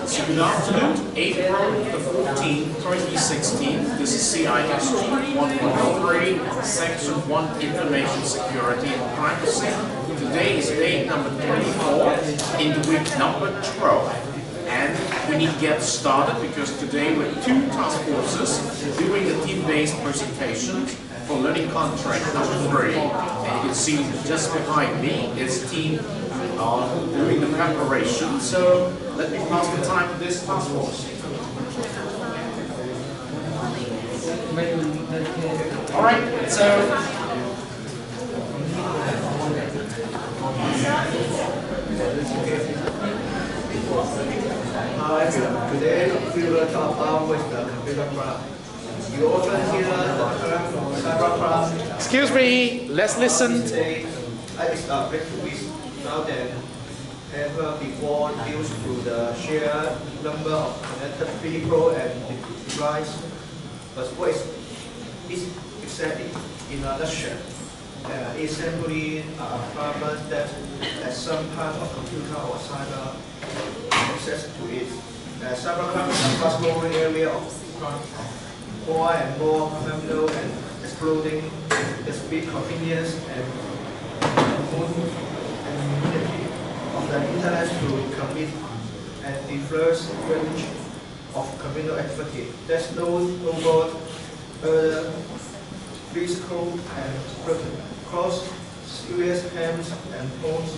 So good afternoon, April the 14th, 2016. This is CISG113, Section 1 Information Security and Privacy. Today is day number 24 in the week number 12. And we need to get started because today we're two task forces doing a team-based presentation for learning contract number 3. And you can see just behind me is team doing the preparation. So let me pass the time to this task force. Alright, so hi, today we will talk about with the computer crime. You often hear the term cybercrime. excuse me, let's listen. Today, I expect we now than ever before due to the sheer number of connected people and devices. But what is exactly in a nutshell? It's simply a problem that has some part of computer or cyber access to it. Cybercrime is a fast-growing area of crime. More and more criminal and exploding the speed, convenience, and immunity of the internet to commit and diverse range of criminal activity. There's no doubt physical and cause serious harms and pose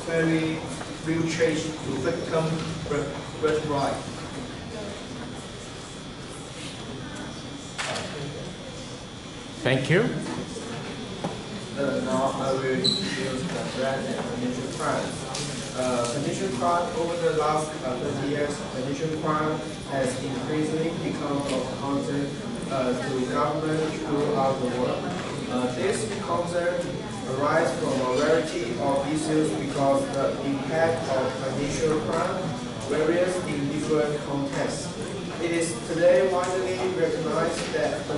very real change to victim birthright. Thank you. Now I will introduce the brand and financial crime. Financial crime over the last 30 years, financial crime has increasingly become of concern to government throughout the world. This concern arises from a variety of issues because the impact of financial crime varies in different contexts. It is today widely recognized that the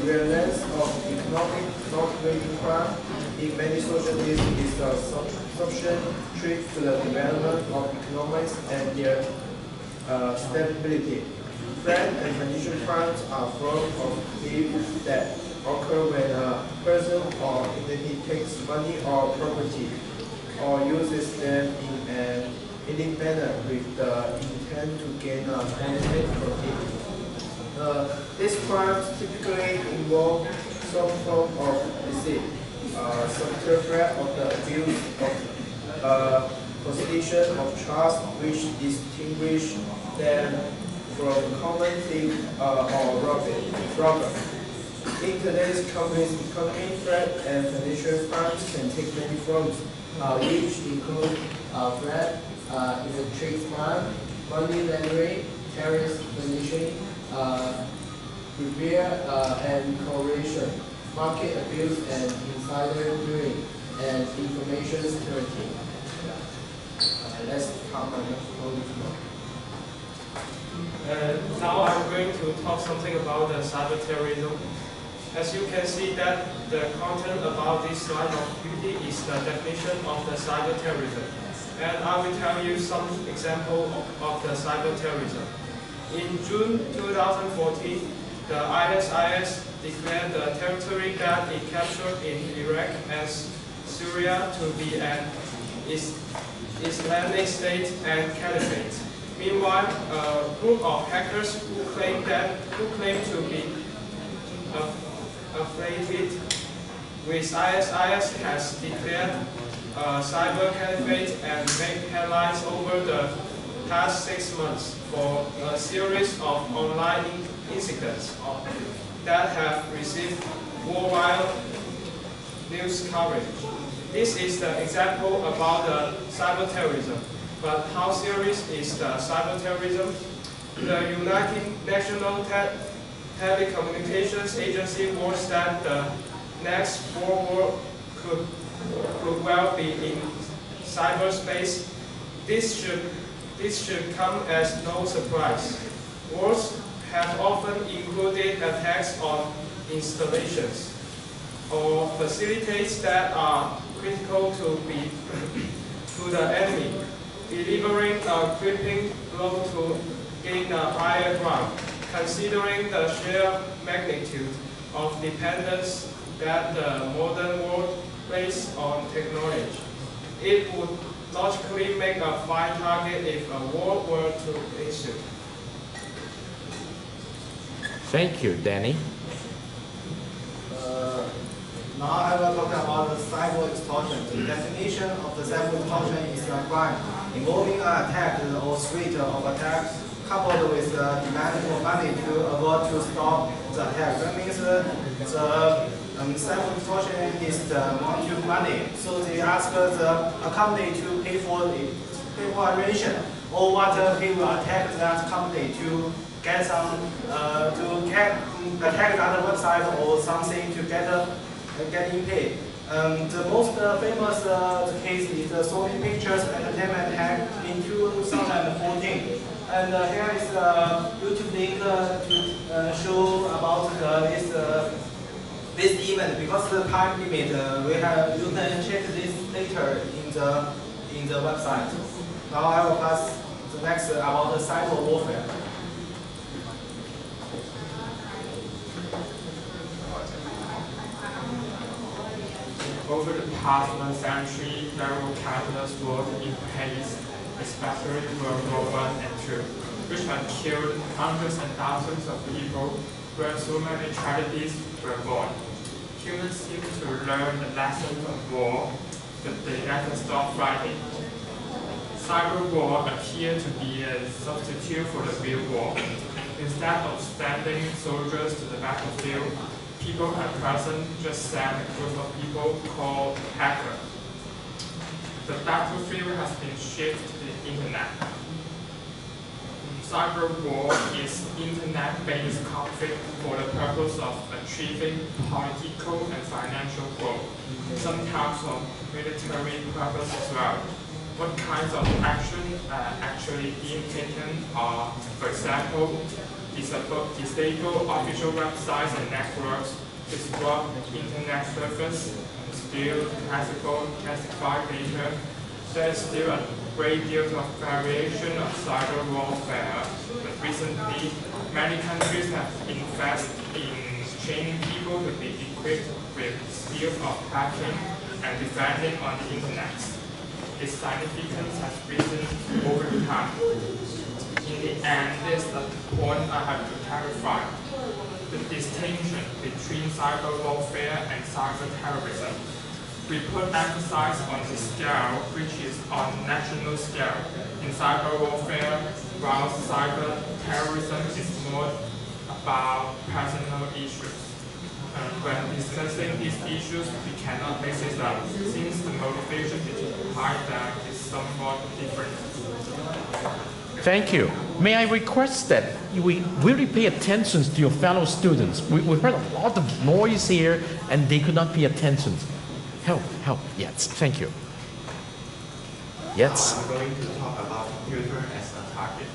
prevalence of economic non-trading crime in many societies is a substitute to the development of economics and their stability. Fraud and financial crimes are forms of theft that occur when a person or entity takes money or property or uses them in an illegal manner with the intent to gain a benefit from it. These crimes typically involve some form of deceit, subtle threat of the abuse of position of trust which distinguish them from common thief or robbery. In today's economy, fraud and financial crimes can take many forms, which include fraud, electric crime, money laundering, terrorist financing, repair and coercion, market abuse and insider trading, and information security. Let's talk about now I'm going to talk something about the cyber terrorism. As you can see that the content about this slide of PPT is the definition of the cyber terrorism. And I will tell you some example of the cyber terrorism. In June 2014, the ISIS declared the territory that it captured in Iraq and Syria to be an Islamic State and Caliphate. Meanwhile, a group of hackers who claim to be affiliated with ISIS has declared a cyber caliphate and made headlines over the past 6 months for a series of online incidents that have received worldwide news coverage. This is the example about the cyber terrorism. But how serious is the cyber terrorism? The United Nations Telecommunications Agency warns that the next world war could well be in cyberspace. This should come as no surprise. Wars have often included attacks on installations or facilities that are critical to the enemy. delivering a creeping blow to gain a higher ground. Considering the sheer magnitude of dependence that the modern world places on technology, it would logically make a fine target if a war were to ensue. Thank you, Danny. Now I will talk about the cyber extortion. The definition of the cyber extortion is a crime involving an attack or suite of attacks coupled with the demand for money to avoid to stop the attack. That means the cyber extortion is the want to money. So they ask the company to pay for a ransom or what he will attack that company to get some attack another website or something to getting paid. The most famous case is the Sony Pictures Entertainment hack in 2014. And here is a YouTube link to show about this event. Because the time limit, you can check this later in the website. Now I will pass the next about the cyber warfare. Over the past 1 century, there were countless wars in place, especially World War I and II, which had killed hundreds and thousands of people, where so many tragedies were born. Humans seem to learn the lessons of war, but they never stop fighting. Cyber war appeared to be a substitute for the real war. Instead of sending soldiers to the battlefield, people at present just send a group of people called hackers. The battlefield has been shifted to the internet. Cyber war is internet-based conflict for the purpose of achieving political and financial goals, sometimes for military purpose as well. What kinds of action are actually being taken are, for example, disable official websites and networks, disrupt internet service, steal classified data. There is still a great deal of variation of cyber warfare, but recently many countries have invested in training people to be equipped with skills of hacking and defending on the internet. Its significance has risen over time. In the end, this is the point I have to clarify. The distinction between cyber warfare and cyber terrorism. We put emphasis on the scale, which is on national scale. In cyber warfare, while cyber terrorism is more about personal issues. When discussing these issues, we cannot mix it up, since the motivation behind them is somewhat different. Thank you. May I request that we really pay attention to your fellow students? We heard a lot of noise here and they could not pay attention. Help, yes, thank you. Yes? I'm going to talk about computer as a target.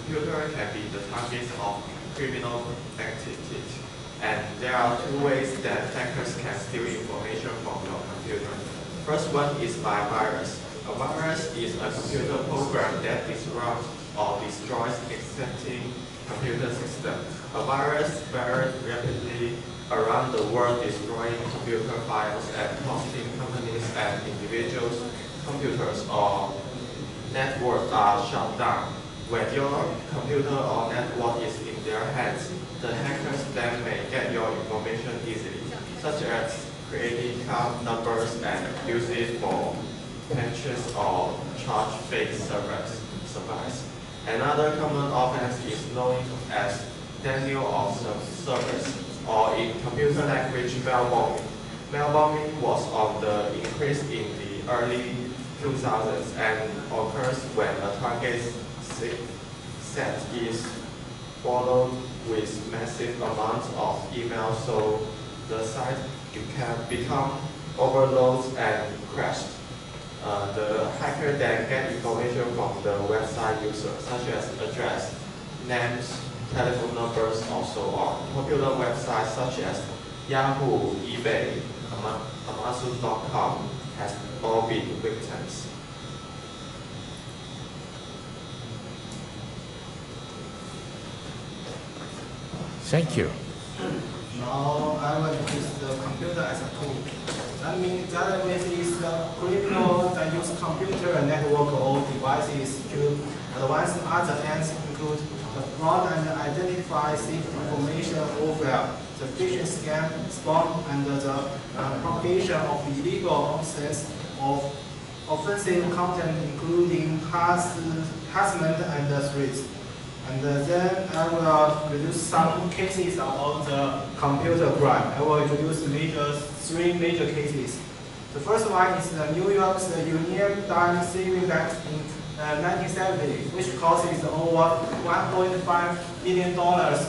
Computer can be the target of criminal activities. And there are two ways that hackers can steal information from your computer. First one is by virus. A virus is a computer program that disrupts or destroys existing computer system. A virus spreads rapidly around the world, destroying computer files and costing companies and individuals' computers or networks are shut down. When your computer or network is in their hands, the hackers then may get your information easily, such as creating card numbers and use it for purchase or charge fake servers. Another common offense is known as denial of service, or in computer language, mail bombing. Mail bombing was on the increase in the early 2000s and occurs when a target set is followed with massive amounts of email, so the site can become overloaded and crashed. The hacker then gets information from the website user, such as address, names, telephone numbers, and so on. Popular websites such as Yahoo, eBay, Amazon.com has all been victims. Thank you. Now I will use the computer as a tool. That means is the criminal that use computer network or devices to advance other ends include the fraud and identify safe information warfare, the phishing scam, spam, and the propagation of illegal nonsense of offensive content including harassment and threats. And then I will introduce some cases about the computer crime. I will introduce three major cases. The first one is the New York's Union Dime Savings Bank in 1970, which causes over $1.5 billion loss.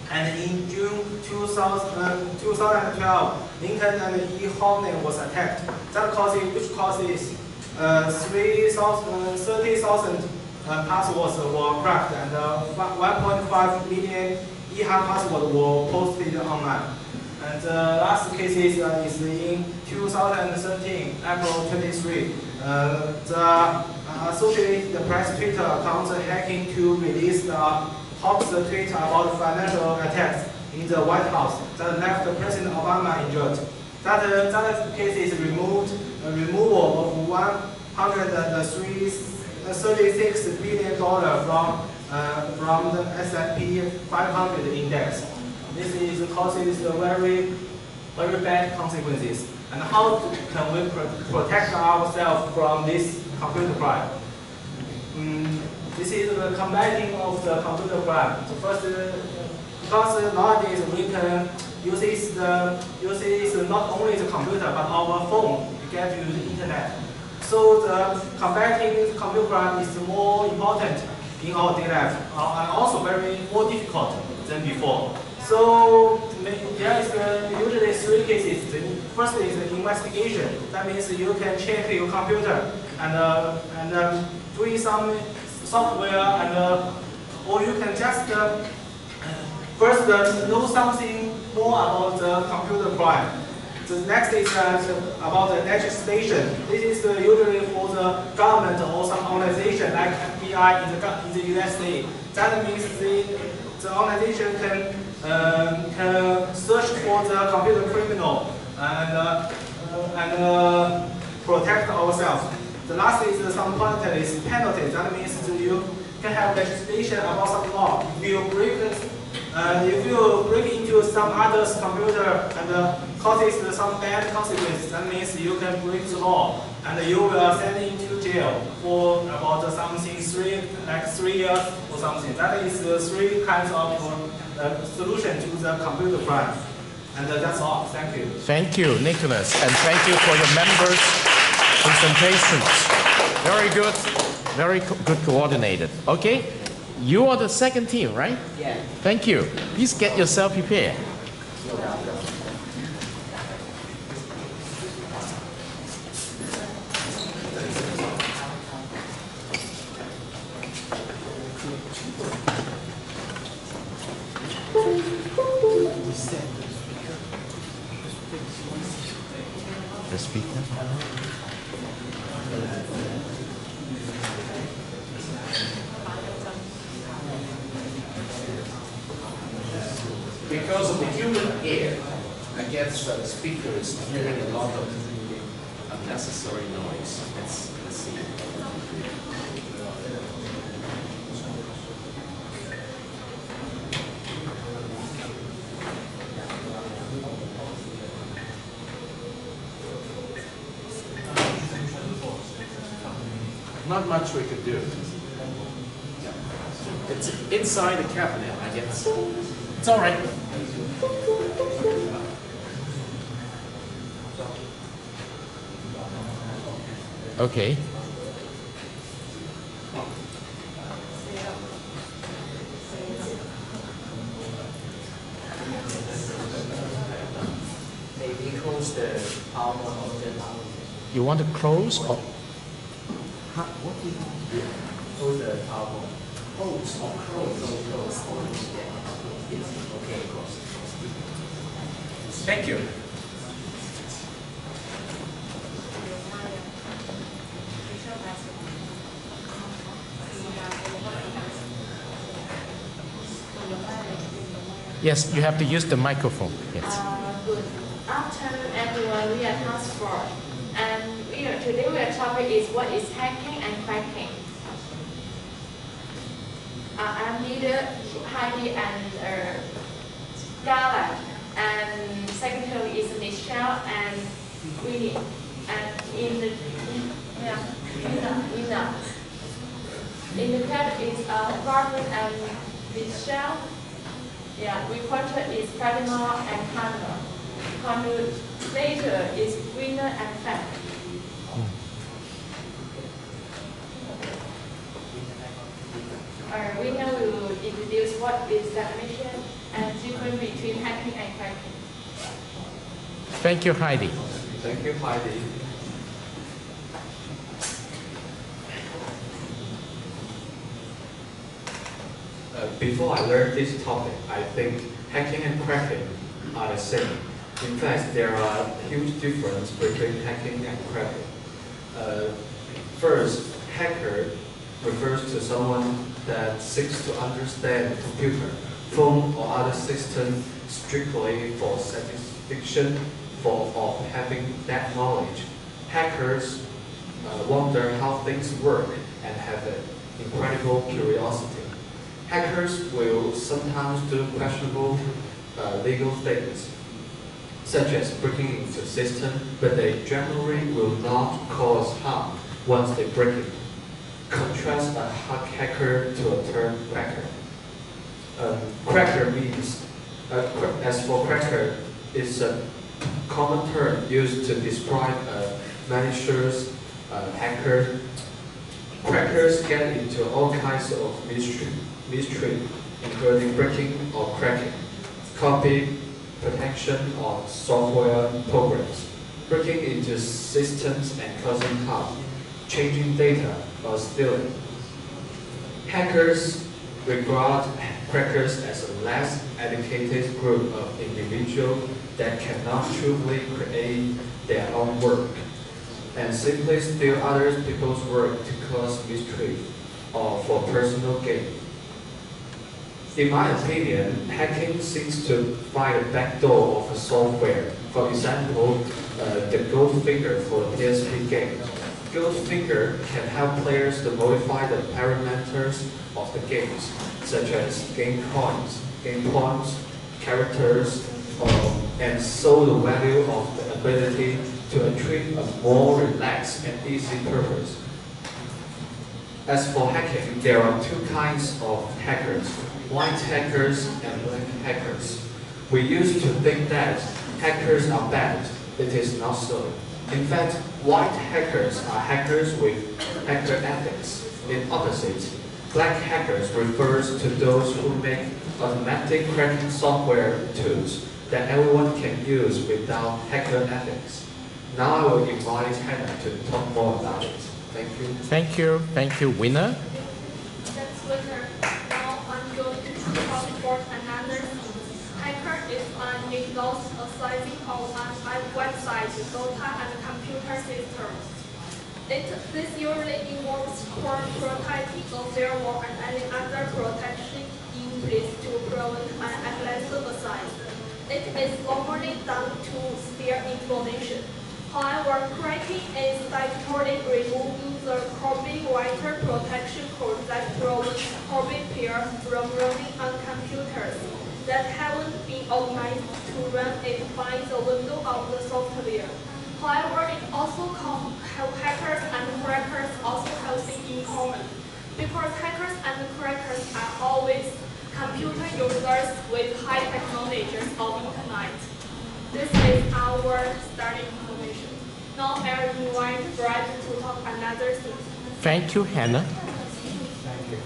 And in June 2012, Lincoln and E. Hornet was attacked. That which causes 30,000 passwords were cracked and 1.5 million e-hack passwords were posted online. And the last case is in 2017, April 23. The Associated Press Twitter account hacking to release the hoax tweet about financial attacks in the White House that left President Obama injured. That case is removal of $136 billion from the S&P 500 index. This causes very bad consequences. And how can we protect ourselves from this computer crime? This is the combating of the computer crime. So first, because nowadays we can use not only the computer but our phone to get to the internet. So the combating computer crime is more important in our daily life and also more difficult than before. So there is usually three cases. The first is the investigation. That means you can check your computer and do some software or you can just first know something more about the computer crime. The next is about the legislation. This is usually for the government or some organization like FBI in the USA. That means the organization can search for the computer criminal and protect ourselves. The last is some penalties. That means you can have legislation about some law. If you break into some other's computer and causes some bad consequences, that means you can break the law and you will send into jail for about something 3 years or something. That is three kinds of solution to the computer crime. And that's all. Thank you. Thank you, Nicholas, and thank you for your members' presentations. Very good, very good coordinated. Okay. You are the second team, right? Yeah. Thank you. Please get yourself prepared. The speaker. Because of the human error, I guess the speaker is hearing a lot of unnecessary noise. Let's see. Not much we could do. It's inside the cabinet, I guess. It's all right. Okay. Maybe close the power of the power. You want to close or? What do you do? Close the power. Close. Yes. Okay, close. Thank you. Yes, you have to use the microphone. Yes. Good afternoon, everyone. We are task force, and today our topic is what is hacking and cracking. I'm leader Heidi and Gala, and secretary is Michelle and Winnie, and in the chat is Robert and Michelle. Yeah, reporter is Cardinal and Hannah. Later is Winner and Fan. Winner will introduce what is definition and difference between hacking and cracking. Thank you, Heidi. Thank you, Heidi. Before I learn this topic, I think hacking and cracking are the same. In fact, there are huge differences between hacking and cracking. First, hacker refers to someone that seeks to understand computer, phone, or other system strictly for satisfaction of having that knowledge. Hackers wonder how things work and have an incredible curiosity. Hackers will sometimes do questionable legal things, such as breaking into a system, but they generally will not cause harm once they break it. Contrast a hacker to a term cracker. Cracker means, as for cracker, it's a common term used to describe a malicious hacker. Crackers get into all kinds of mystery, including breaking or cracking, copy protection on software programs, breaking into systems and causing harm, changing data, or stealing. Hackers regard crackers as a less educated group of individuals that cannot truly create their own work and simply steal other people's work to cause mischief or for personal gain. In my opinion, hacking seems to find a backdoor of a software. For example, the Goldfinger for the PSP game. Goldfinger can help players to modify the parameters of the games, such as game points, characters, and so the value of the ability to achieve a more relaxed and easy purpose. As for hacking, there are two kinds of hackers, white hackers and black hackers. We used to think that hackers are bad. It is not so. In fact, white hackers are hackers with hacker ethics. In opposite, black hackers refers to those who make automatic cracking software tools that everyone can use without hacker ethics. Now I will invite Hannah to talk more about it. Thank you. Thank you. Thank you, Winner. That's Winner. Now I'm going to talk about another hacker is an Windows sizing of an website, data and computer systems. This usually involves prototyping of firewall and any other protection in place to prevent an aggressive site. It is normally done to steal information. However, cracking is statutorily removing the copywriter protection code that prevents copy-pair from running on computers that haven't been optimized to run it by the window of the software. However, it also hackers and crackers also have things in common, because hackers and crackers are always computer users with high technologies of internet. This is our starting information. Now I invite Brad to talk another thing. Thank you, Hannah. Thank you.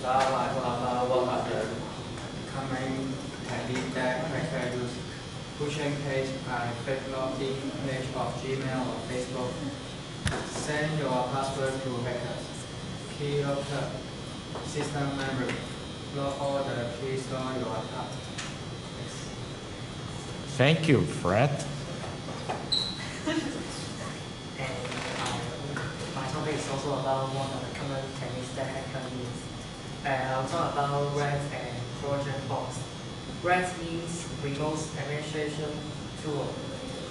Now I will about what are the common techniques that crackers use. Pushing page and fake login page of Gmail or Facebook. Send your password to hackers. Key locker, system memory. Lock all the keys on your account. Thank you, Fred. And my topic is also about one of the common techniques that hackers use. I'll talk about rats and Trojan horse. RAT means remote administration tool,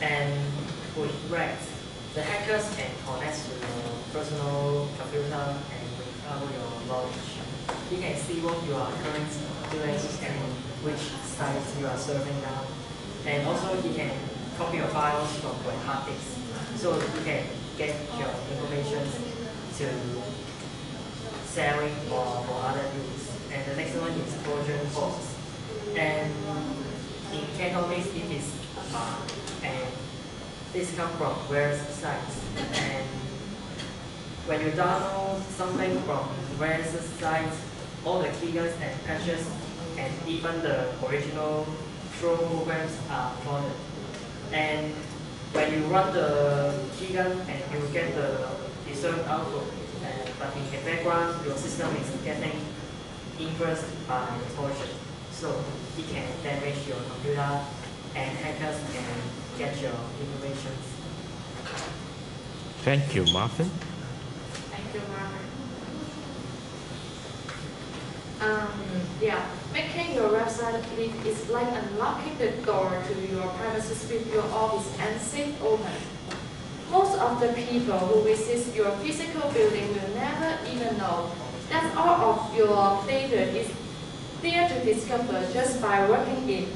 and with RAT, the hackers can connect to your personal computer and recover your knowledge. You can see what you are currently doing and which sites you are serving now. And also you can copy your files from your hard disk, so you can get your information to selling or for other use. And the next one is Trojan horse. And in Cantonese it is and this comes from various sites. And when you download something from various sites, all the keyguns and patches and even the original troll programs are flooded. And when you run the keygun and you get the desired output, but in the background your system is getting influenced by Trojan. So it can damage your computer and hackers can get your information. Thank you, Martin. Thank you, Martin. Making your website complete is like unlocking the door to your premises with your office and safe open. Most of the people who visit your physical building will never even know that all of your data is there to discover just by working in.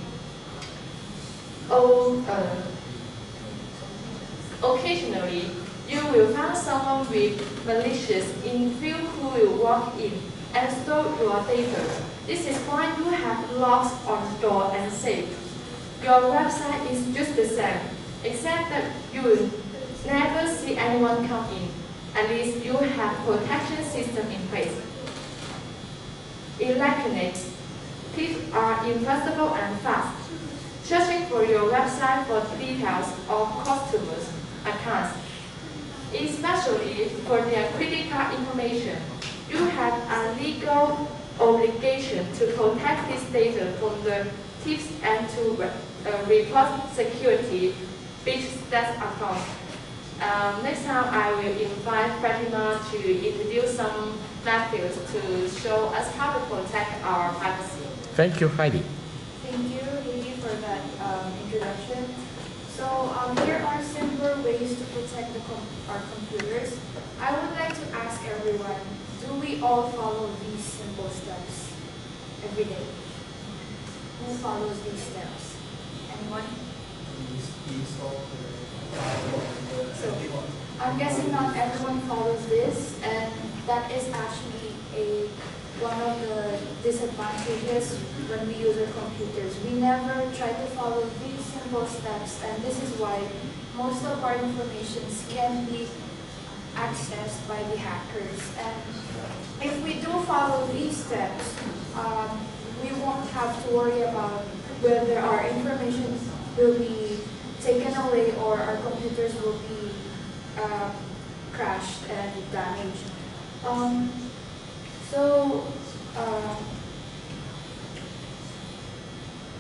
Occasionally, you will find someone with malicious intent who will walk in and store your data. This is why you have locks on door and safe. Your website is just the same, except that you will never see anyone come in. At least you have protection system in place. Electronic thieves are inflexible and fast. Searching for your website for details of customers' accounts, especially for their critical information, you have a legal obligation to protect this data from the thieves and to report security breaches that occur. Next time I will invite Fatima to introduce some methods to show us how to protect our privacy. Thank you, Heidi. Thank you, Heidi, for that introduction. So here are simpler ways to protect our computers. I would like to ask everyone, do we all follow these simple steps every day? Who follows these steps? Anyone? So I'm guessing not everyone follows this, and that is actually one of the disadvantages when we use our computers. We never try to follow these simple steps, and this is why most of our information can be accessed by the hackers. And if we do follow these steps, we won't have to worry about whether our information will be taken away or our computers will be crashed and damaged.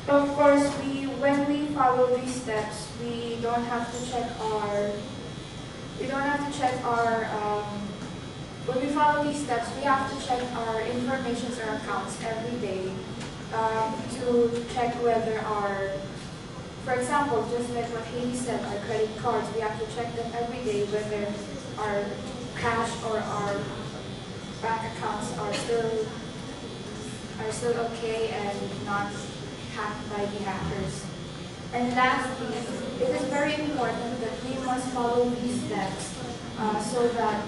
Of course, when we follow these steps, we don't have to check our. When we follow these steps, we have to check our information or accounts every day to check whether for example, just like what Haley said, our credit cards, we have to check them every day whether our cash or our bank accounts are still okay and not hacked by the hackers. And lastly, it is very important that we must follow these steps so that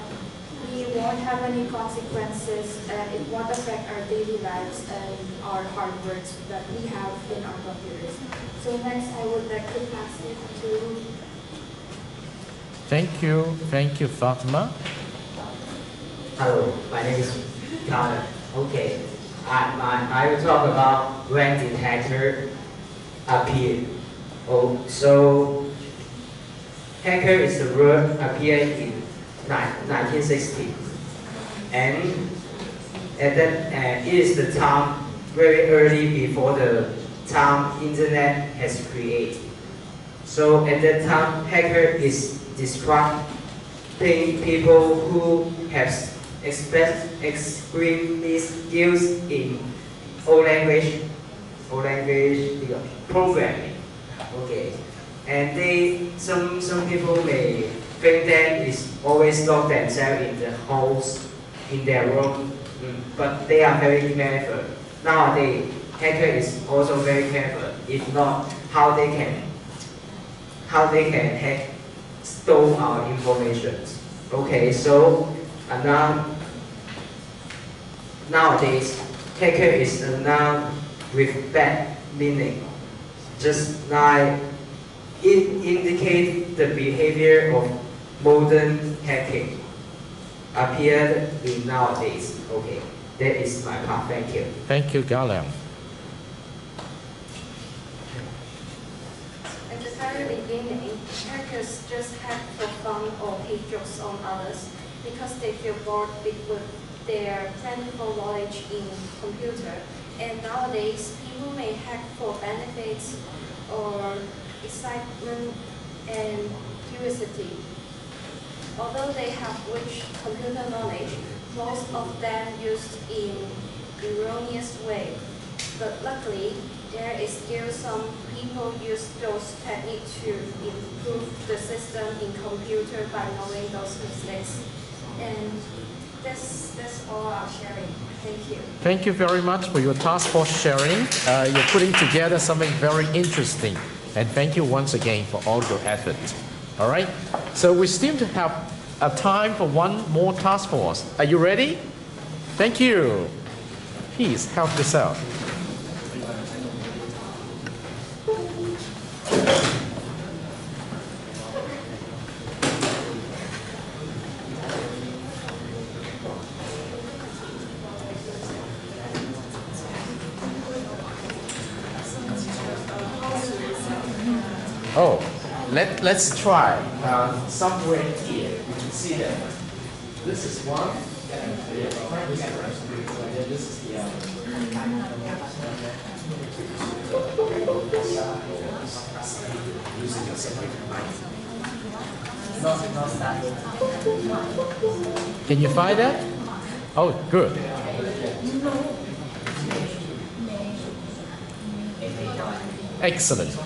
we won't have any consequences and it won't affect our daily lives and our hard works that we have in our computers. So next, I would like to pass it to... Thank you, Fatima. Hello, my name is Connor. Okay, I will talk about when did hacker appear. So hacker is the word appeared in 1960, and at that it is the time very early before the time internet has created. So at that time, hacker is describing people who have extreme skills in or language programming. Okay, and some people may think that is always lock themselves in the house in their room, but they are very clever. Nowadays, hacker is also very clever. If not, how they can hack, store our information. Okay, so nowadays, hacker is a noun with bad meaning. Just like it indicates the behavior of modern hacking appeared in nowadays. Okay, that is my part. Thank you. Thank you, Galen. At the very beginning, hackers just hack for fun or play jokes on others because they feel bored with their plentiful knowledge in computer. And nowadays, people may hack for benefits or excitement and curiosity. Although they have rich computer knowledge, most of them used in erroneous way. But luckily, there is still some people use those techniques to improve the system in computer by knowing those mistakes. And that's all our sharing. Thank you. Thank you very much for your task force sharing. You're putting together something very interesting. And thank you once again for all your effort. All right? So we still have a time for one more task force. Are you ready? Thank you. Please help yourself. Oh, let's try somewhere here. You can see that this is one, and this is the other. Using a separate knife. Can you find that? Oh, good. Excellent.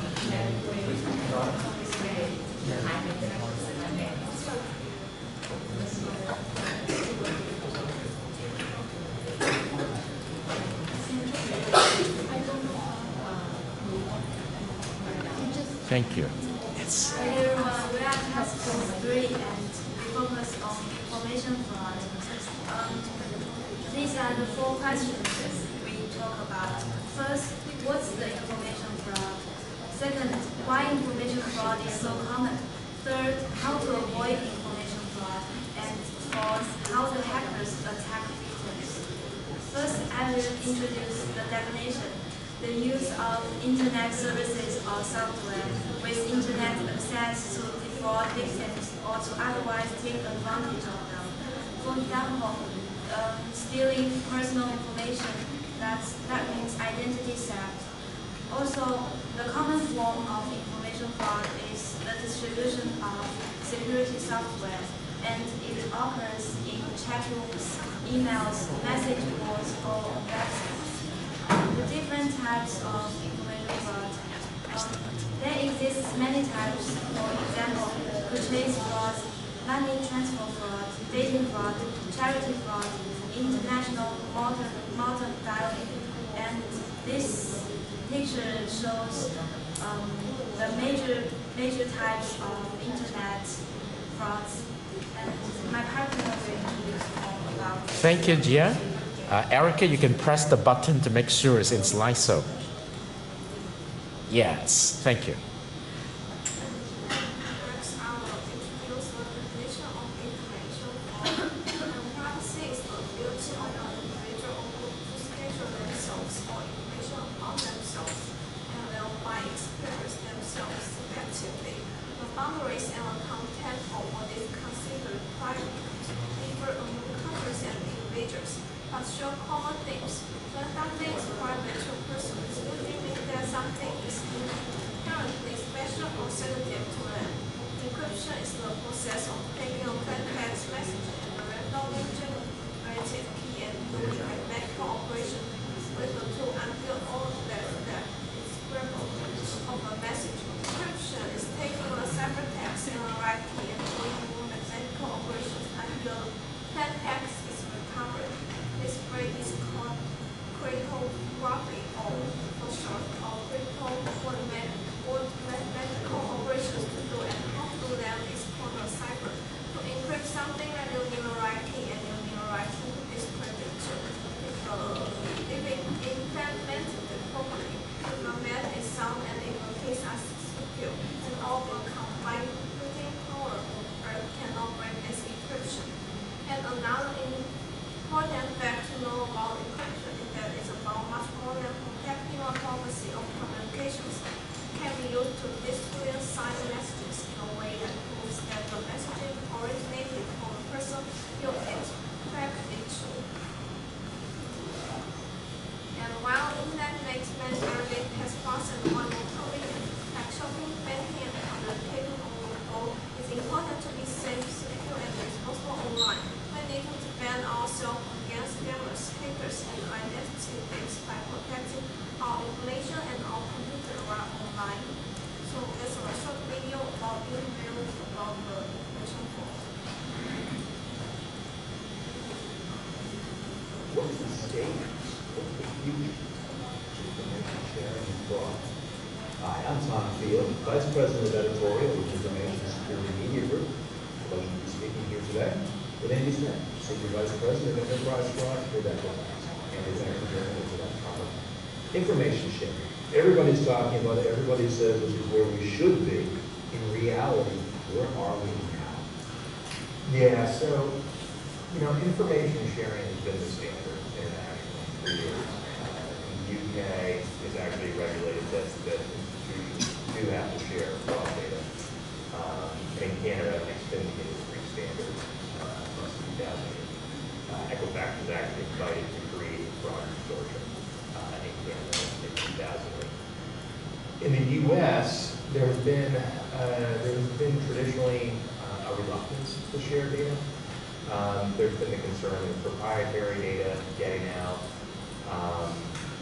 Thank you. Yes. We are task force 3 and we focus on information fraud. These are the 4 questions we talk about. First, what's the information fraud? Second, why information fraud is so common? Third, how to avoid information fraud? And fourth, how the hackers attack victims. First, I will introduce the definition. The use of internet services or software with internet access to defraud victims or to otherwise take advantage of them. For example, stealing personal information, that means identity theft. Also, the common form of information fraud is the distribution of security software, and it occurs in chat rooms, emails, message boards, or websites. The different types of information fraud. There exist many types, for example, purchase fraud, money transfer fraud, dating fraud, charity fraud, international motor dialing, and this picture shows the major types of internet frauds. And my partner will introduce more about. Thank you, Jia. Erica, you can press the button to make sure it's in slideshow. Yes, thank you. Another important fact to know about encryption is that it's about much more than protecting the privacy of communications. It can be used to distribute signed messages in a way that proves that the message originated from the person who it. Fact is true. And while internet makes many everyday tasks faster and more convenient, like shopping, banking, and communicating on the go, it's important to be safe, secure, and responsible online. We need to defend ourselves against scammers, hackers, and identity thieves by protecting our information and our computer while online. So that's a short video about email about the information fraud. What is the state? What's the future of information sharing and fraud? Hi, I'm Tom Field, Vice President of Editorial with the Information Security Media Group. Pleasure to be speaking here today with Andy Smith, Senior Vice President of Enterprise Fraud for Equifax. Andy, thanks for joining us today. Information sharing. Everybody's talking about it. Everybody says this is where we should be. In reality, where are we now? Yeah, so, you know, information sharing has been the standard internationally for years. In the UK, it's actually regulated that institutions do have to share raw data. In Canada, it's been the industry standard since 2008. Equifax was actually invited to create a fraud consortium in Canada in 2008. In the U.S., there's been traditionally a reluctance to share data. There's been the concern of proprietary data getting out.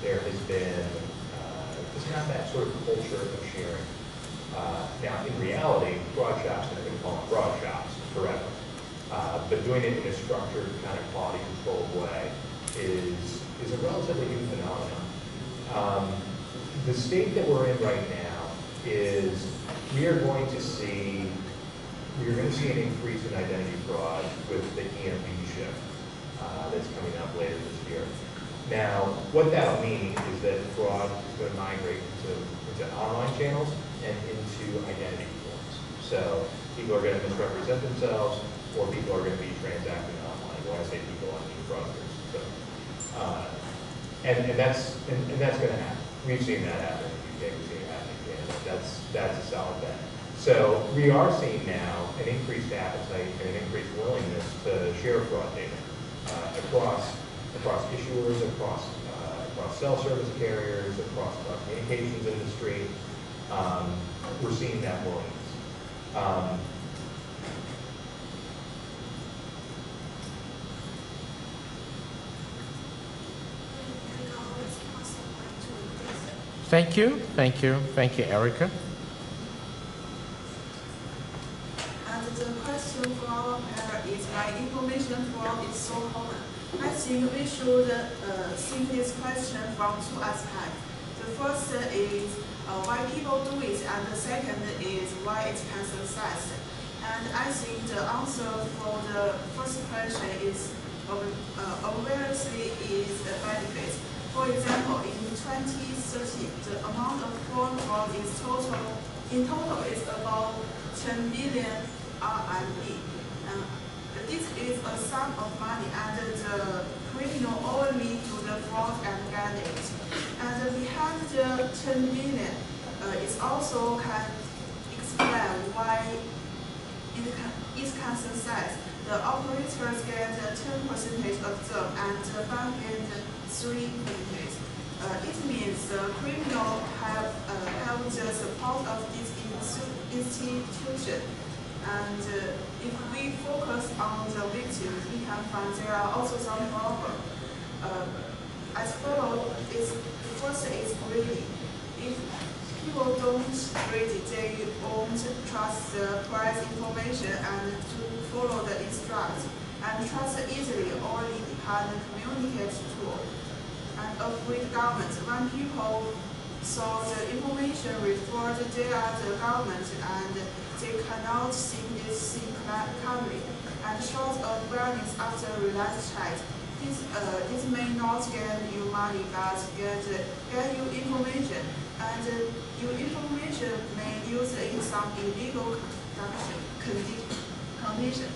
There has been just not that sort of culture of sharing. Now, in reality, fraud shops have been called fraud shops forever. But doing it in a structured, kind of quality controlled way is a relatively new phenomenon. The state that we're in right now is we're going to see an increase in identity fraud with the EMV shift that's coming up later this year. Now, what that'll mean is that fraud is going to migrate into online channels and into identity forms. So people are going to misrepresent themselves, or people are going to be transacting online. When I say people, I mean fraudsters. So, and that's going to happen. We've seen that happen in the UK. We've seen it happen in Canada. That's a solid bet. So we are seeing now an increased appetite and an increased willingness to share fraud data across issuers, across self-service carriers, across the communications industry. We're seeing that willingness. Thank you, Erica. And the question from our panel is why information fraud is so common. I think we should see this question from two aspects. The first is why people do it, and the second is why it can success. And I think the answer for the first question is obviously is a benefit. For example, in 2013, the amount of phone fraud in total is about 10 billion RMB. This is a sum of money, and the criminal only to the fraud and get it. And behind the 10 billion, it also can explain why it can success. The operators get 10% of them, and the bank gets 3%. It means the criminal have the support of this institution. And if we focus on the victims, we can find there are also some problems. As follows, the first is greedy. If people don't read it, they won't trust the price information and to follow the instructions. And trust easily only can communicate tool. And avoid government. When people saw the information referred, they are the government and they cannot see this thing calmly. And short of awareness after relaxed chat. This may not get you money, but get you information. And your information may use in some illegal condition.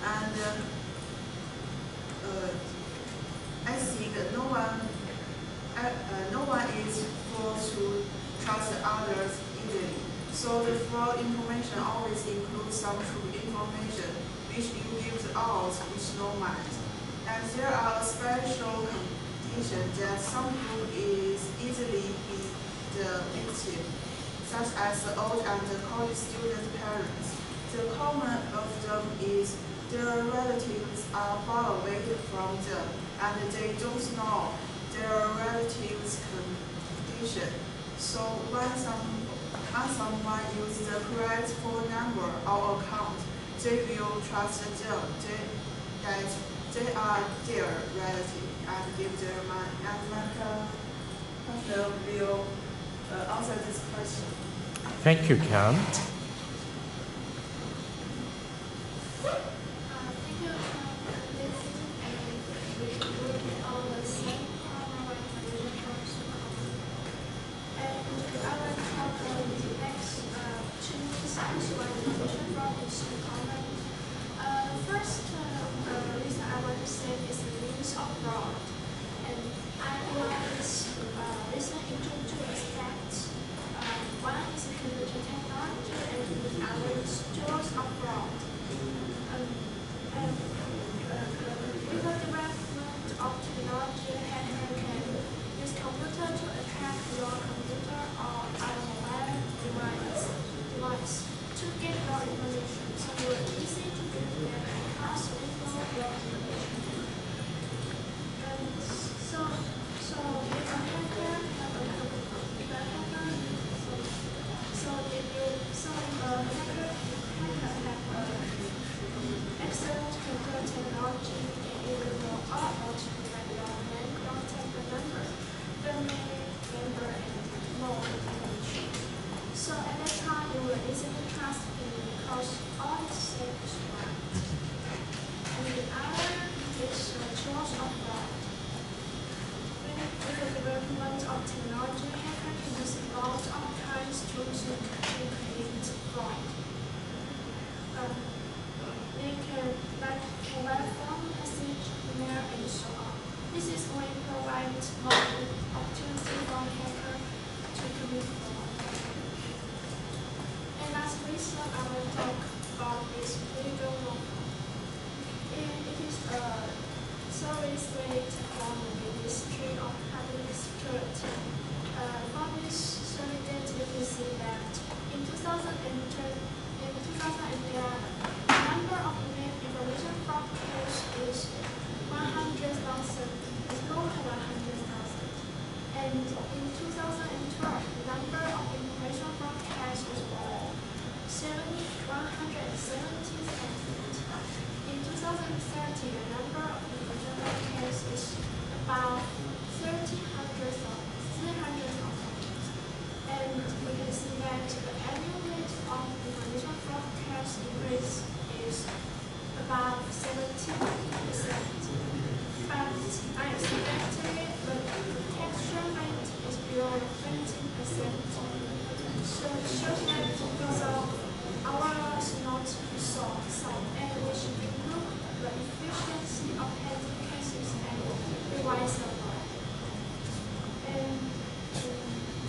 And So the fraud information always includes some true information, which you give out with no mind. And there are special conditions that some group is easily be the victim, such as the old and the college student parents. The common of them is their relatives are far away from them, and they don't know their relatives' condition. So when someone uses the correct phone number or account, they will trust them that they are their relative and give their money. And Michael will answer this question. Thank you, Karen.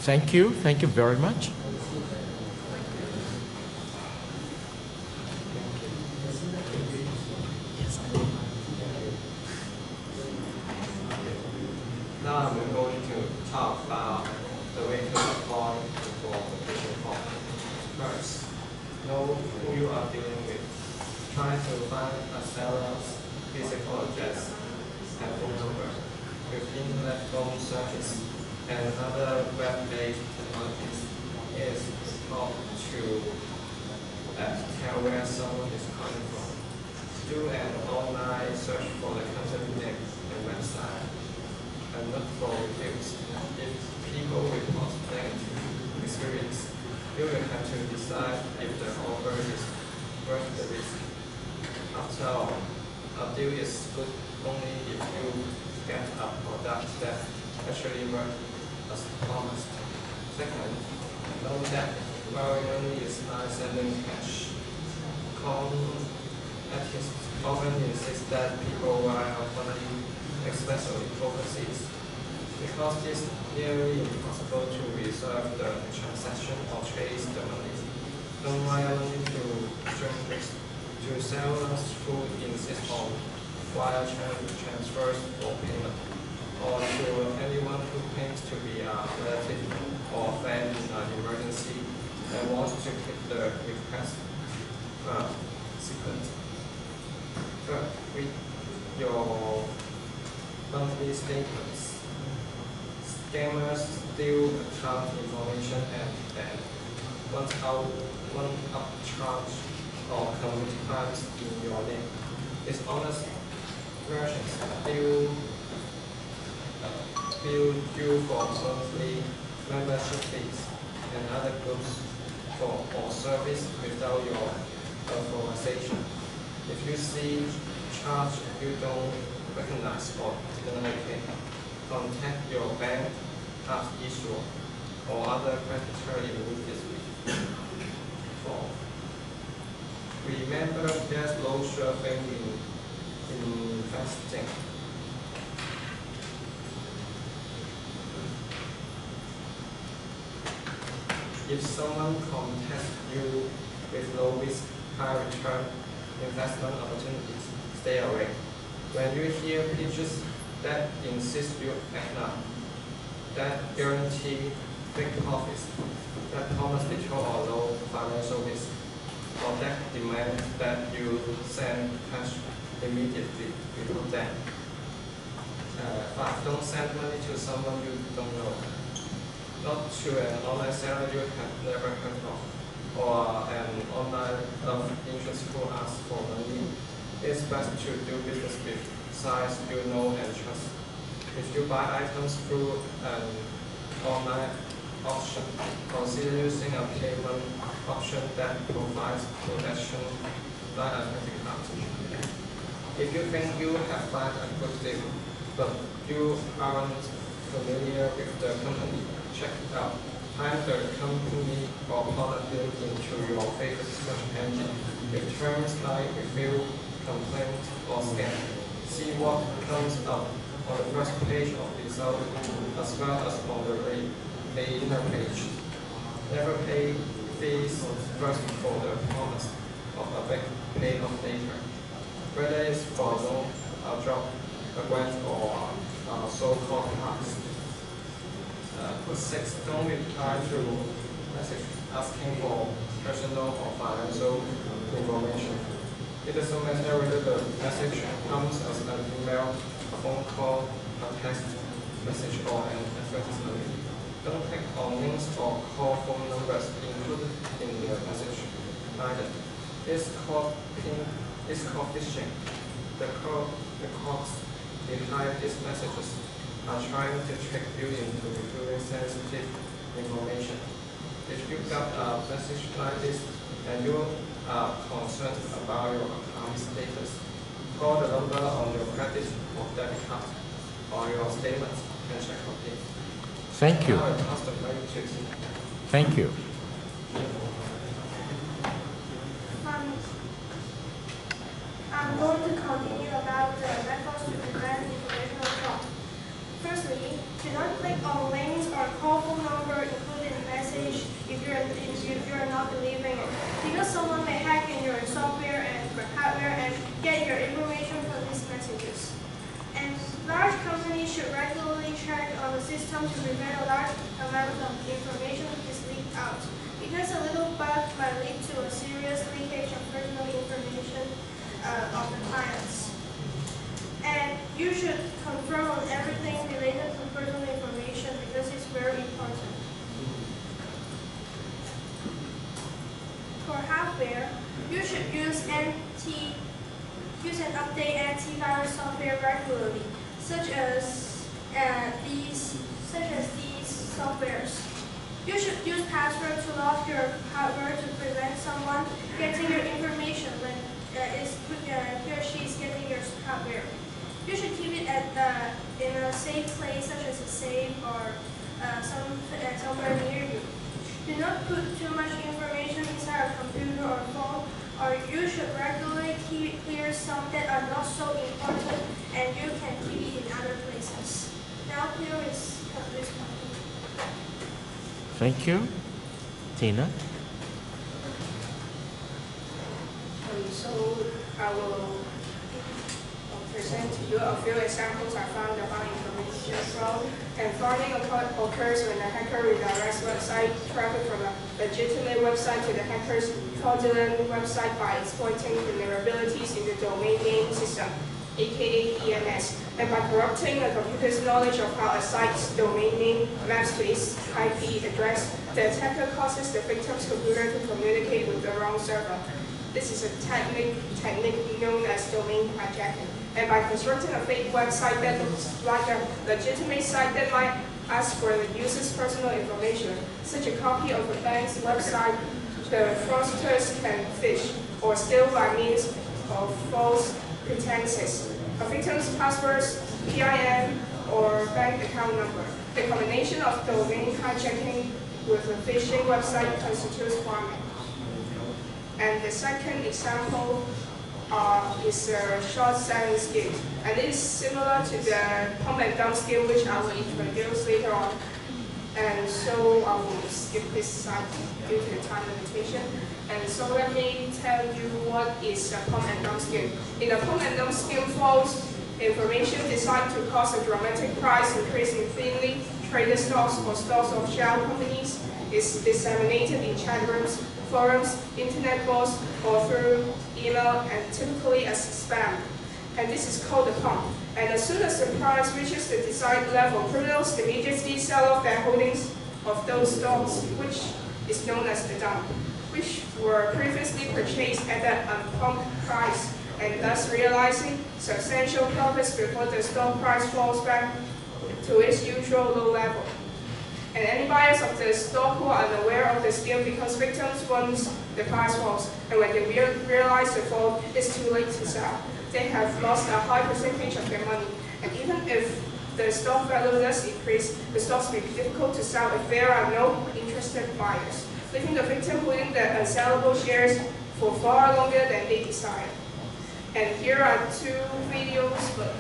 Thank you. Thank you very much. Now I'm going to talk about the way to apply for application form. First, know who you are dealing with. Try to find a seller's physical address and phone number with internet phone searches and other web-based technologies is help to tell where someone is coming from. Do an online search for the company name and website and look for reviews. If people report negative experience, you will have to decide if the offer is worth the risk. After all, a deal is good only if you get a product that actually works as promised. Second, know that borrowing money is not sending cash. Often insist that people wire money, especially overseas, because it's nearly impossible to reserve the transaction or trace the money. Don't wire money to strangers. To sellers who insist on wire transfers for payment, or to anyone who claims to be a relative or friend in an emergency and wants to keep the request secret. Third, read your monthly statements. Scammers steal account information and then one upcharge or commit crimes in your name. Dishonest merchants bill you for monthly membership fees and other goods or service without your authorization. If you see charge you don't recognize or didn't pay, contact your bank as issuer or other creditor immediately. 4. Remember, there's no sure thing in investing. If someone contacts you with low risk, high return investment opportunities, stay away. When you hear pitches that insist you act now, that guarantee big profits, that promise little or no financial risk, or that demand that you send cash immediately without them. 5. Don't send money to someone you don't know. Not to an online seller you have never heard of, or an online interest who asks for money. It's best to do business with sites you know and trust. If you buy items through an online option, consider using a payment option that provides protection like a credit card. If you think you have found a good deal, but you aren't familiar with the company, check it out. Type the company or product link into your favorite search engine with terms like review, complaint, or scam. See what comes up on the first page of the result as well as on the later page. Never pay fees first for the promise of a big payoff later. Whether it's for a loan, a job, a grant, or a so-called tax. 6. Don't reply to message asking for personal or financial information. It doesn't matter whether the message comes as an email, a phone call, a text message, or an advertisement. Don't click on links or call phone numbers included in the message either. It's called phishing. The cogs behind these messages are trying to trick you into revealing sensitive information. If you got a message like this and you are concerned about your account status, call the number on your credit or debit card or your statements and check on it. Thank you. Now I pass the mic to you. Thank you. I'm going to continue about the methods to prevent informational fraud. Firstly, do not click on links or call phone number included in the message if you're not believing it, because someone may hack in your software and hardware and get your information from these messages. And large companies should regularly check on the system to prevent a large amount of information is leaked out, because a little bug might lead to a serious leakage of personal information of the clients. And you should confirm on everything related to personal information because it's very important. For hardware, you should use and update antivirus software regularly, such as these softwares. You should use password to lock your hardware to prevent someone getting your information when he or she is getting your hardware. You should keep it in a safe place, such as a safe or somewhere near you. Do not put too much information inside a computer or phone, or you should regularly clear some that are not so important and you can keep it in other places. Now here is Thank you. Tina? So I will present to you a few examples I found about information fraud. And frauding occurs when a hacker redirects website traffic from a legitimate website to the hacker's fraudulent website by exploiting vulnerabilities in the domain name system, aka DNS, and by corrupting a computer's knowledge of how a site's domain name maps to its IP address. The attacker causes the victim's computer to communicate with the wrong server. This is a technique known as domain hijacking. And by constructing a fake website that looks like a legitimate site that might ask for the user's personal information, such a copy of a bank's website, the fraudsters can phish or steal by means of false pretenses, a victim's passwords, PIN, or bank account number. The combination of domain hijacking with a phishing website constitutes farming. And the second example is a short selling scheme. And it is similar to the pump and dump scheme, which I will introduce later on. And so I will skip this slide due to the time limitation. And so let me tell you what is a pump and dump scheme. In a pump and dump scheme, false information designed to cause a dramatic price increase in thinly traded stocks or stocks of shell companies is disseminated in chat rooms, forums, internet posts, or through email, and typically as spam. And this is called a pump. And as soon as the price reaches the desired level, criminals immediately sell off their holdings of those stocks, which is known as the dump, which were previously purchased at an unpumped price, and thus realizing substantial profits before the stock price falls back to its usual low level. And any buyers of the stock who are unaware of the scheme becomes victims once the price falls, and when they realize the fall, it's too late to sell. They have lost a high percentage of their money, and even if the stock value does increase, the stocks may be difficult to sell if there are no interested buyers, leaving the victim holding the unsellable shares for far longer than they desire. And here are two videos, but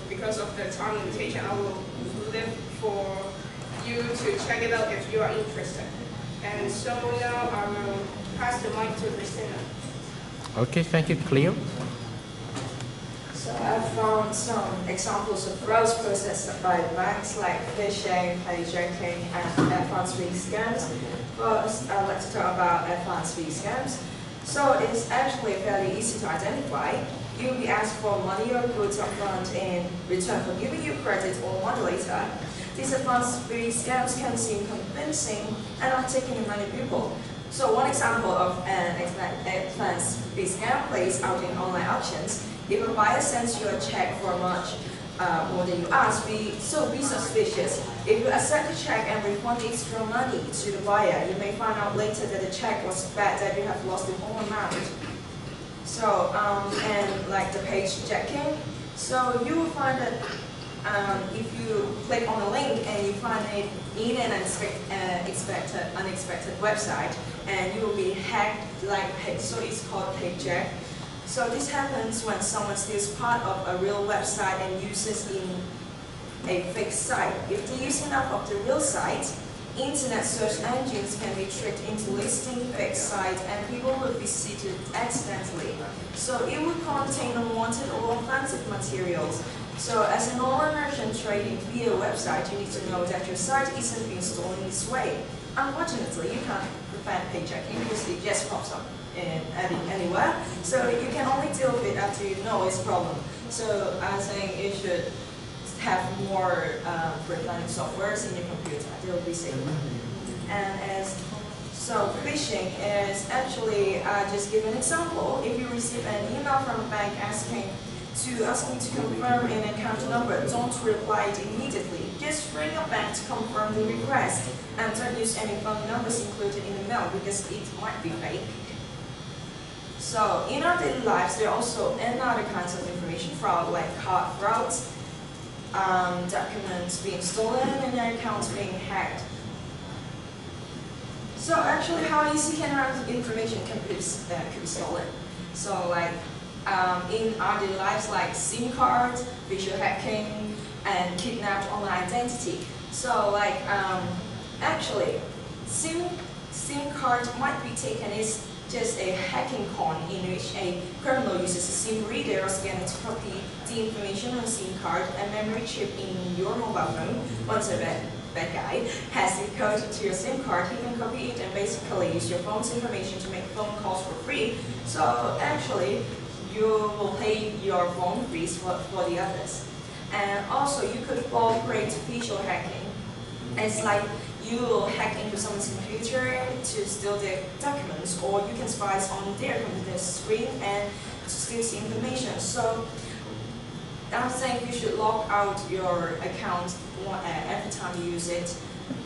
because of the time limitation, I will leave for you to check it out if you are interested. And so now I will pass the mic to Christina. Okay, thank you, Cleo. So I found some examples of frauds processed by banks like phishing, hijacking, and FRSV scams. First, I'd like to talk about FRSV scams. So it's actually fairly easy to identify. You'll be asked for money or goods upfront in return for giving you credit or money later. These FRSV scams can seem convincing and are taken in many people. So one example of an FRSV scam plays out in online auctions. If a buyer sends you a check for much more than you ask, be suspicious. If you accept the check and refund extra money to the buyer, you may find out later that the check was bad, that you have lost the whole amount. So, and like the page jacking, so you will find that if you click on a link and you find it in an unexpected website, and you will be hacked like page, so it's called page jack. So this happens when someone steals part of a real website and uses in a fake site. If they use enough of the real site, internet search engines can be tricked into listing fake sites and people will visit it accidentally. So it will contain unwanted or offensive materials. So as an online merchant trading via a website, you need to know that your site isn't being stolen this way. Unfortunately, you can't prevent hijacking because it just pops up anywhere. So you can only deal with it after you know its problem. So I think you should have more preventing softwares in your computer. They'll be safer. And so phishing is actually, just give an example. If you receive an email from a bank asking to confirm an account number, don't reply it immediately. Just ring a bank to confirm the request, and don't use any phone numbers included in the mail because it might be fake. So in our daily lives, there are also other kinds of information fraud, like card frauds, documents being stolen, and your accounts being hacked. So actually, how easy can our information can be stolen? So like in our daily lives, like SIM cards, visual hacking, and kidnapped online identity. So like Actually, SIM card might be taken as just a hacking con in which a criminal uses a SIM reader or scanner to copy the information on a SIM card and memory chip in your mobile phone. Once a bad guy has the code to your SIM card, he can copy it and basically use your phone's information to make phone calls for free. So actually, you will pay your phone fees for the others. And also, you could fall prey to visual hacking. It's like you will hack into someone's computer to steal their documents, or you can spy on their computer screen and to steal the information. So I'm saying you should log out your account every time you use it.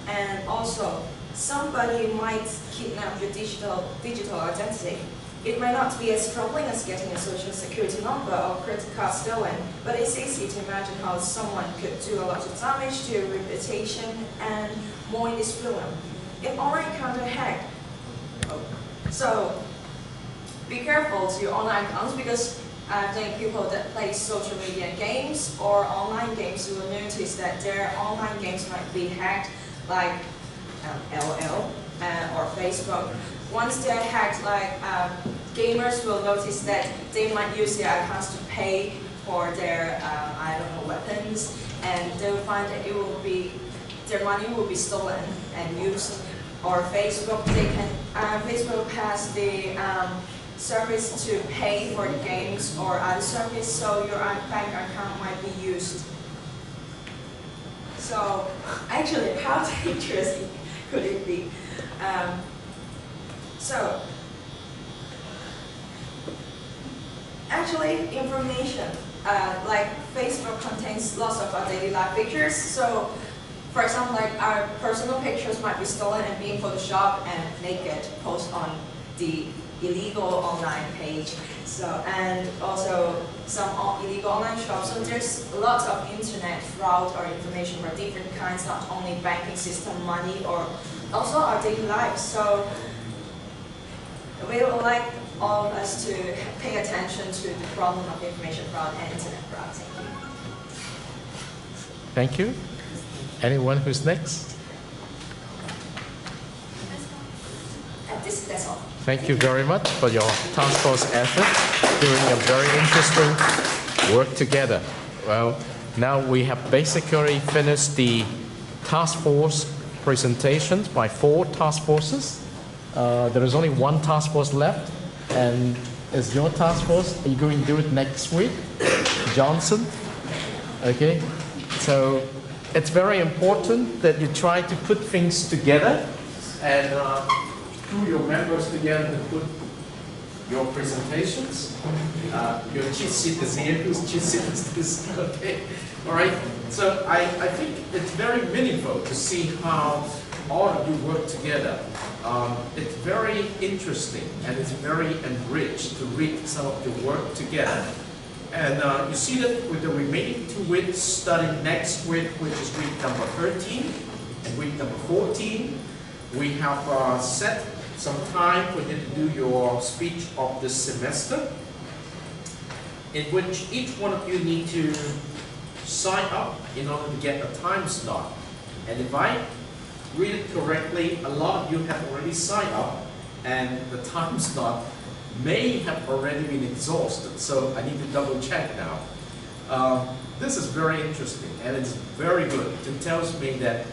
And also, somebody might kidnap your digital identity. It might not be as troubling as getting a social security number or credit card stolen, but it's easy to imagine how someone could do a lot of damage to your reputation and more in this film. If online account are hacked, so be careful to your online accounts, because I think people that play social media games or online games will notice that their online games might be hacked, like LOL or Facebook. Once they're hacked, like gamers will notice that they might use their accounts to pay for their, I don't know, weapons, and they will find that it will be, their money will be stolen and used. Or Facebook, Facebook has the service to pay for the games or other service, so your bank account might be used. So actually, how dangerous could it be? So actually, information like Facebook contains lots of our daily life pictures. So for example, like our personal pictures might be stolen and being photoshopped and naked post on the illegal online page. So, and also some illegal online shops. So there's lots of internet fraud or information for different kinds, not only banking system, money, or also our daily life. So we would like all of us to pay attention to the problem of information fraud and internet fraud. Thank you. Anyone who's next? That's all. Thank you very much for your task force effort, doing a very interesting work together. Well, now we have basically finished the task force presentations by 4 task forces. There is only 1 task force left, and is your task force, are you going to do it next week? Johnson? Okay, so it's very important that you try to put things together and through your members together to put your presentations. Your cheat sheet is here. Whose cheat sheet is this? Okay, all right. So I think it's very meaningful to see how all of you work together. It's very interesting and it's very enriched to read some of your work together. And you see that with the remaining 2 weeks starting next week, which is week number 13 and week number 14, we have set some time for you to do your speech of this semester, in which each one of you need to sign up in order to get a time slot. And if I read it correctly, a lot of you have already signed up, and the time slot may have already been exhausted, so I need to double check now. This is very interesting, and it's very good. It tells me that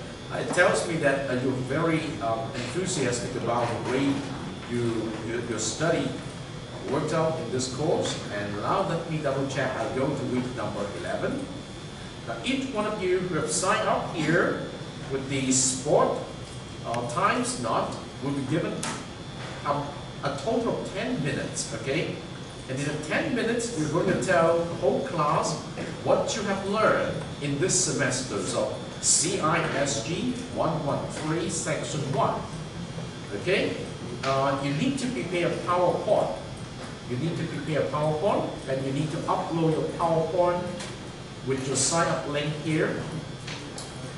you're very enthusiastic about the way your study worked out in this course. And now let me double check. I'll go to week number 11. Now each one of you who have signed up here with the sport time slot will be given a total of 10 minutes, okay? And in the 10 minutes, we're going to tell the whole class what you have learned in this semester. So CISG113 section 1, okay? You need to prepare a PowerPoint. You need to prepare a PowerPoint, and you need to upload your PowerPoint with your sign-up link here,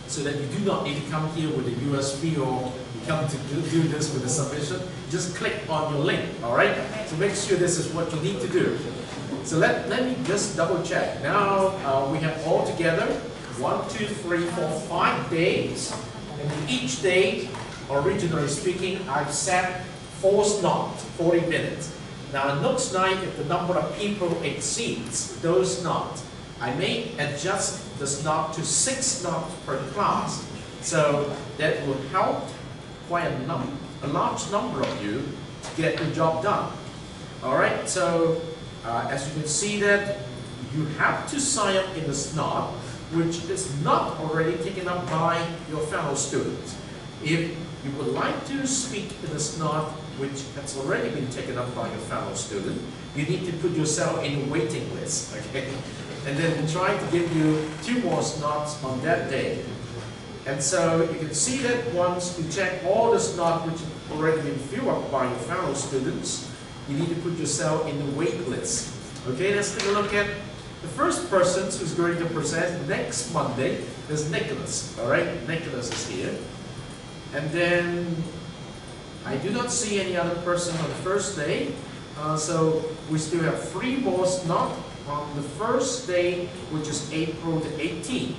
so that you do not need to come here with a USB or you come to do this with a submission. Just click on your link, all right? So make sure this is what you need to do. So let me just double check. Now we have all together 1, 2, 3, 4, 5 days And each day, originally speaking, I've set 4 slots, 40 minutes. Now it looks like if the number of people exceeds those slots, I may adjust the slot to 6 slots per class. So that will help quite a large number of you to get the job done. All right, so as you can see that you have to sign up in the slot which is not already taken up by your fellow students. If you would like to speak in a slot which has already been taken up by your fellow student, you need to put yourself in a waiting list, okay? And then try to give you 2 more slots on that day. And so you can see that once you check all the slots which have already been filled up by your fellow students, you need to put yourself in the wait list. Okay, let's take a look at the first person who's going to present next Monday is Nicholas. All right, Nicholas is here. And then I do not see any other person on the first day. So we still have 3 more slots on the first day, which is April the 18th.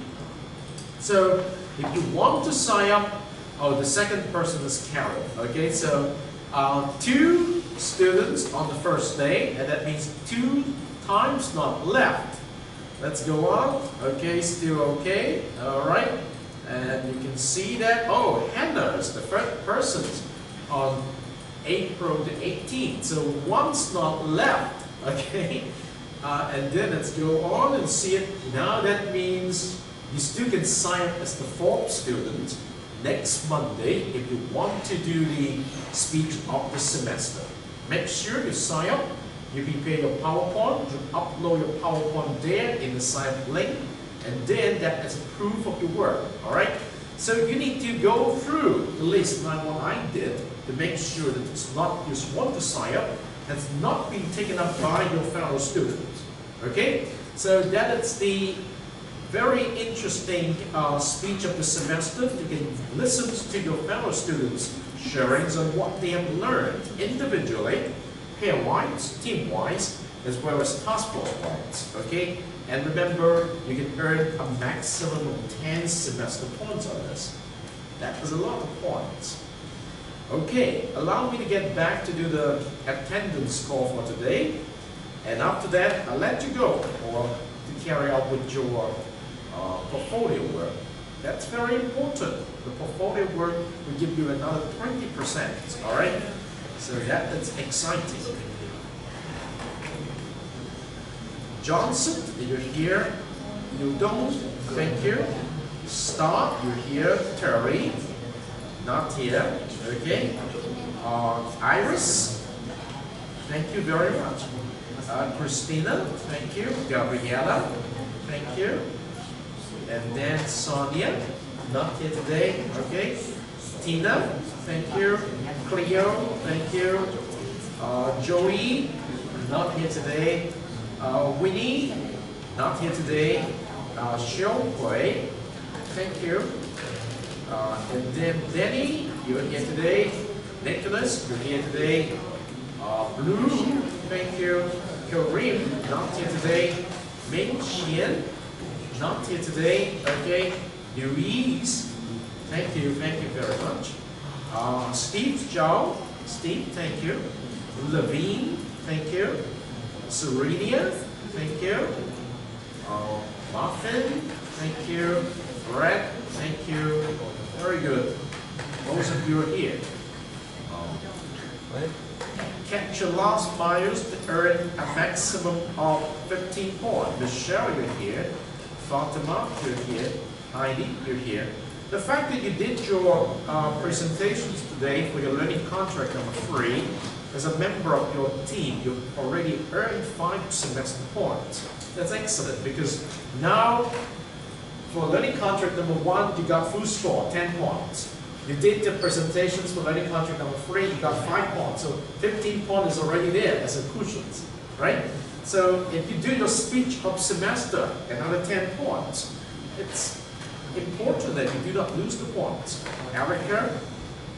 So if you want to sign up, the second person is Carol. Okay, so 2 students on the first day, and that means 2 time slot left. Let's go on. Okay, still okay. All right, and you can see that. Oh, Hannah is the first person on April the 18th. So 1 slot left. Okay, and then let's go on and see it. Now that means you still can sign up as the 4th student next Monday if you want to do the speech of the semester. Make sure you sign up. You prepare your PowerPoint, you upload your PowerPoint there in the sign up link, and then that is proof of your work, all right? So you need to go through the list like what I did to make sure that it's not you just want to sign up, has not been taken up by your fellow students, okay? So that is the very interesting speech of the semester. You can listen to your fellow students' sharings on what they have learned individually, pair-wise, team-wise, as well as task force-wise, okay? And remember, you can earn a maximum of 10 semester points on this. That is a lot of points. Okay, allow me to get back to do the attendance score for today. And after that, I'll let you go or to carry out with your portfolio work. That's very important. The portfolio work will give you another 20%, all right? So that's exciting. Johnson, you're here. You don't, thank you. Star, you're here. Terry, not here, okay. Iris, thank you very much. Christina, thank you. Gabriella, thank you. And then Sonia, not here today, okay. Tina, thank you. Cleo, thank you. Joey, not here today. Winnie, not here today. Xiao Hui, thank you. And then Denny, you're here today. Nicholas, you're here today. Blue, thank you. Karim, not here today. Ming Xian, not here today. Okay. Louise, thank you very much. Steve Zhao, Steve, thank you. Levine, thank you. Serenia, thank you. Muffin, thank you. Brett, thank you. Very good. Most of you are here. Catch your last miles to earn a maximum of 15 points. Michelle, you're here. Fatima, you're here. Heidi, you're here. The fact that you did your presentations today for your learning contract number 3, as a member of your team, you've already earned 5 semester points. That's excellent because now for learning contract number 1, you got full score, 10 points. You did the presentations for learning contract number 3, you got 5 points. So 15 points is already there as a cushion, right? So if you do your speech of semester, another 10 points. It's important that you do not lose the points. Erica,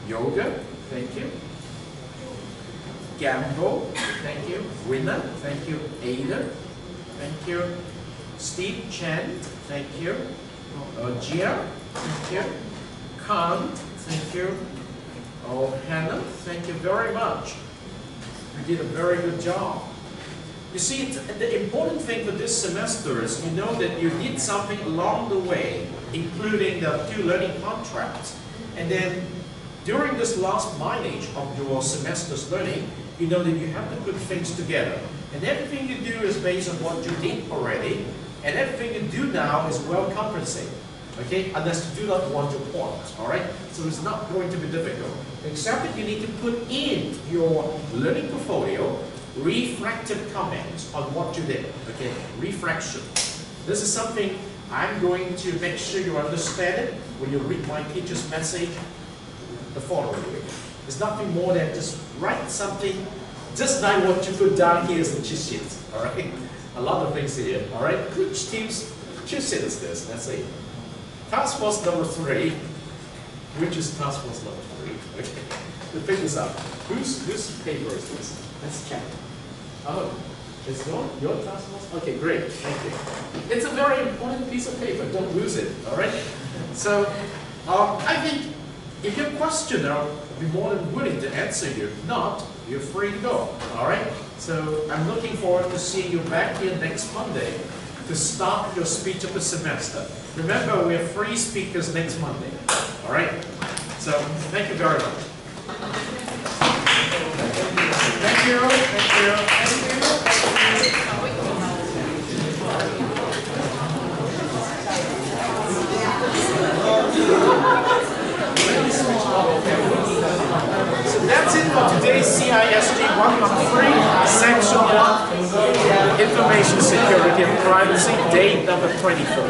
yoga, thank you. Gambo, thank you. Winner, thank you. Ada, thank you. Steve Chen, thank you. Gia, thank you. Khan, thank you. Oh, Hannah, thank you very much. You did a very good job. You see, the important thing for this semester is you know that you did something along the way, including the 2 learning contracts. And then during this last mileage of your semester's learning, you know that you have to put things together. And everything you do is based on what you did already, and everything you do now is well compensated. Okay, unless you do not want your points, all right? So it's not going to be difficult, except that you need to put in your learning portfolio refracted comments on what you did, okay? Refraction. This is something I'm going to make sure you understand it when you read my teacher's message the following week. It's nothing more than just write something, just like what you put down here is the cheat sheet, all right? A lot of things here, all right? Which team's cheat sheet is this? Let's see. Task force number 3, which is task force number 3? Okay, to pick this up. Whose paper is this? Let's check. Oh, it's your task force? Okay, great, thank you. It's a very important piece of paper, don't lose it, all right? So, I think if you have a question, I'll be more than willing to answer you. If not, you're free to go, all right? So, I'm looking forward to seeing you back here next Monday to start your speech of the semester. Remember, we have 3 speakers next Monday, all right? So, thank you very much. Thank you, thank you, thank you. So that's it for today's CISG113, Section 1, Information Security and Privacy, day number 24.